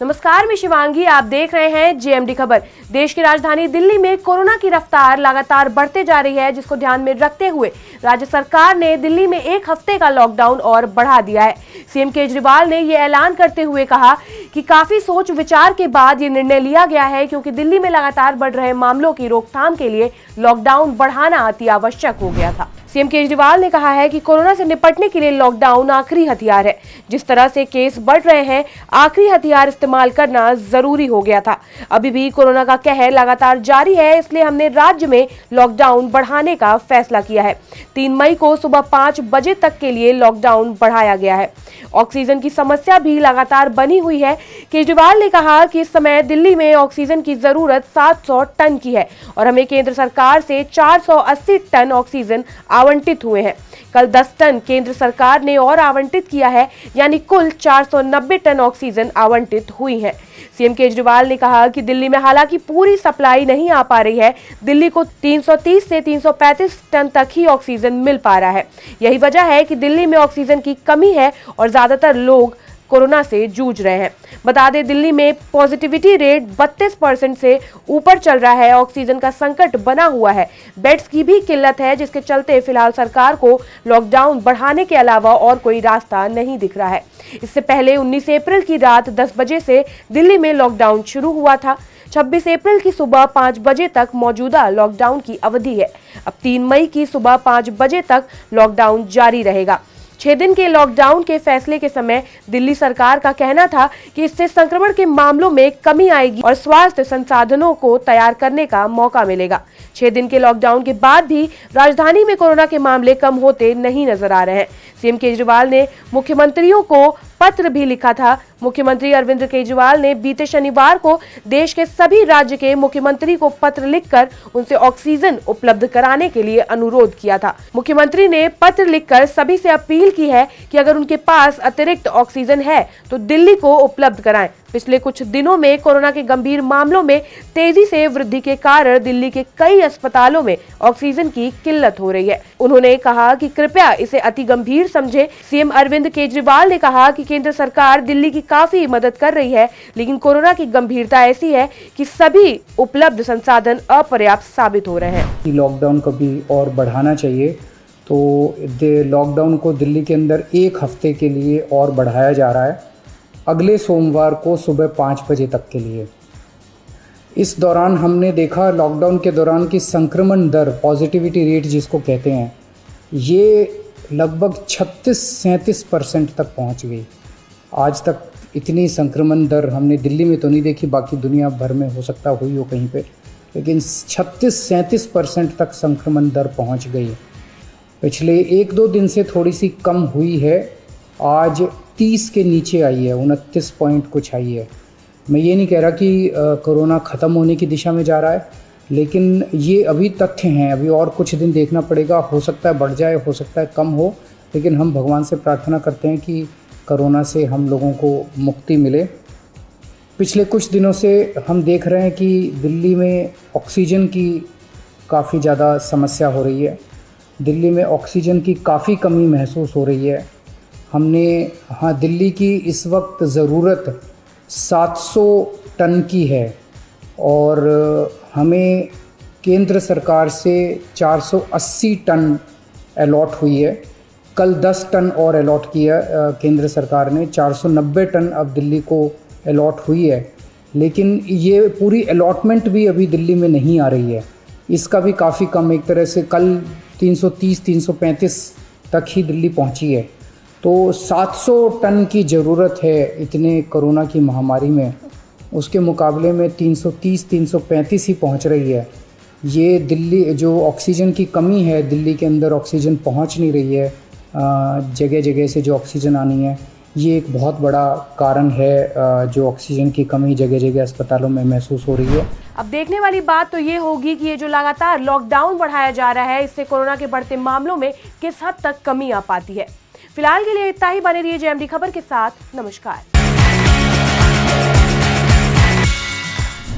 नमस्कार, मैं शिवांगी, आप देख रहे हैं जेएमडी खबर। देश की राजधानी दिल्ली में कोरोना की रफ्तार लगातार बढ़ते जा रही है, जिसको ध्यान में रखते हुए राज्य सरकार ने दिल्ली में 1 हफ्ते का लॉकडाउन और बढ़ा दिया है। सीएम केजरीवाल ने ये ऐलान करते हुए कहा कि काफी सोच विचार के बाद ये निर्णय लिया गया है, क्योंकि दिल्ली में लगातार बढ़ रहे मामलों की रोकथाम के लिए लॉकडाउन बढ़ाना अति आवश्यक हो गया था। सीएम केजरीवाल ने कहा है कि कोरोना से निपटने के लिए लॉकडाउन आखिरी हथियार है। जिस तरह से केस बढ़ रहे हैं, आखिरी हथियार इस्तेमाल करना जरूरी हो गया था। अभी भी कोरोना का कहर लगातार जारी है, इसलिए हमने राज्य में लॉकडाउन बढ़ाने का फैसला किया है। 3 मई को सुबह 5 बजे तक के लिए लॉकडाउन बढ़ाया गया है। ऑक्सीजन की समस्या भी लगातार बनी हुई है। केजरीवाल ने कहा कि इस समय दिल्ली में ऑक्सीजन की जरूरत 700 टन की है और हमें केंद्र सरकार से 480 टन ऑक्सीजन आवंटित हुए हैं। कल 10 टन केंद्र सरकार ने और आवंटित किया है, यानी कुल 490 टन ऑक्सीजन आवंटित हुई है। सीएम केजरीवाल ने कहा कि दिल्ली में हालांकि पूरी सप्लाई नहीं आ पा रही है, दिल्ली को 330 से 335 टन तक ही ऑक्सीजन मिल पा रहा है। यही वजह है कि दिल्ली में ऑक्सीजन की कमी है और ज्यादातर लोग कोरोना से जूझ रहे हैं। बता दें, दिल्ली में पॉजिटिविटी रेट 32% से ऊपर चल रहा है। ऑक्सीजन का संकट बना हुआ है, बेड्स की भी किल्लत है, जिसके चलते फिलहाल सरकार को लॉकडाउन बढ़ाने के अलावा और कोई रास्ता नहीं दिख रहा है। इससे पहले 19 अप्रैल की रात 10 बजे से दिल्ली में लॉकडाउन शुरू हुआ था। 26 अप्रैल की सुबह 5 बजे तक मौजूदा लॉकडाउन की अवधि है। अब 3 मई की सुबह 5 बजे तक लॉकडाउन जारी रहेगा। 6 दिन के लॉकडाउन के फैसले के समय दिल्ली सरकार का कहना था कि इससे संक्रमण के मामलों में कमी आएगी और स्वास्थ्य संसाधनों को तैयार करने का मौका मिलेगा। 6 दिन के लॉकडाउन के बाद भी राजधानी में कोरोना के मामले कम होते नहीं नजर आ रहे हैं। सीएम केजरीवाल ने मुख्यमंत्रियों को पत्र भी लिखा था। मुख्यमंत्री अरविंद केजरीवाल ने बीते शनिवार को देश के सभी राज्य के मुख्यमंत्री को पत्र लिखकर उनसे ऑक्सीजन उपलब्ध कराने के लिए अनुरोध किया था। मुख्यमंत्री ने पत्र लिखकर सभी से अपील की है कि अगर उनके पास अतिरिक्त ऑक्सीजन है तो दिल्ली को उपलब्ध कराएं। पिछले कुछ दिनों में कोरोना के गंभीर मामलों में तेजी से वृद्धि के कारण दिल्ली के कई अस्पतालों में ऑक्सीजन की किल्लत हो रही है। उन्होंने कहा कि कृपया इसे अति गंभीर समझें। सीएम अरविंद केजरीवाल ने कहा कि केंद्र सरकार दिल्ली की काफी मदद कर रही है, लेकिन कोरोना की गंभीरता ऐसी है कि सभी उपलब्ध संसाधन अपर्याप्त साबित हो रहे हैं। लॉकडाउन को भी और बढ़ाना चाहिए, तो लॉकडाउन को दिल्ली के अंदर 1 हफ्ते के लिए और बढ़ाया जा रहा है, अगले सोमवार को सुबह 5 बजे तक के लिए। इस दौरान हमने देखा लॉकडाउन के दौरान की संक्रमण दर, पॉजिटिविटी रेट जिसको कहते हैं, ये लगभग 36-37% तक पहुंच गई। आज तक इतनी संक्रमण दर हमने दिल्ली में तो नहीं देखी, बाकी दुनिया भर में हो सकता हुई हो कहीं पे, लेकिन 36-37% तक संक्रमण दर पहुंच गई। पिछले 1-2 दिन से थोड़ी सी कम हुई है, आज 30 के नीचे आई है, 29 पॉइंट कुछ आई है। मैं ये नहीं कह रहा कि कोरोना ख़त्म होने की दिशा में जा रहा है, लेकिन ये अभी तथ्य हैं, अभी और कुछ दिन देखना पड़ेगा। हो सकता है बढ़ जाए, हो सकता है कम हो, लेकिन हम भगवान से प्रार्थना करते हैं कि कोरोना से हम लोगों को मुक्ति मिले। पिछले कुछ दिनों से हम देख रहे हैं कि दिल्ली में ऑक्सीजन की काफ़ी ज़्यादा समस्या हो रही है। दिल्ली में ऑक्सीजन की काफ़ी कमी महसूस हो रही है। दिल्ली की इस वक्त ज़रूरत 700 टन की है और हमें केंद्र सरकार से 480 टन अलॉट हुई है। कल 10 टन और अलॉट किया केंद्र सरकार ने, 490 टन अब दिल्ली को अलॉट हुई है, लेकिन ये पूरी अलॉटमेंट भी अभी दिल्ली में नहीं आ रही है। इसका भी काफ़ी कम, एक तरह से कल 330-335 तक ही दिल्ली पहुंची है। तो 700 टन की ज़रूरत है इतने कोरोना की महामारी में, उसके मुकाबले में 330-335 ही पहुंच रही है। ये दिल्ली जो ऑक्सीजन की कमी है, दिल्ली के अंदर ऑक्सीजन पहुंच नहीं रही है, जगह जगह से जो ऑक्सीजन आनी है, ये एक बहुत बड़ा कारण है जो ऑक्सीजन की कमी जगह जगह अस्पतालों में महसूस हो रही है। अब देखने वाली बात तो ये होगी कि ये जो लगातार लॉकडाउन बढ़ाया जा रहा है, इससे कोरोना के बढ़ते मामलों में किस हद तक कमी आ पाती है। फिलहाल के लिए इतना ही। बने रहिए जेएमडी खबर के साथ। नमस्कार।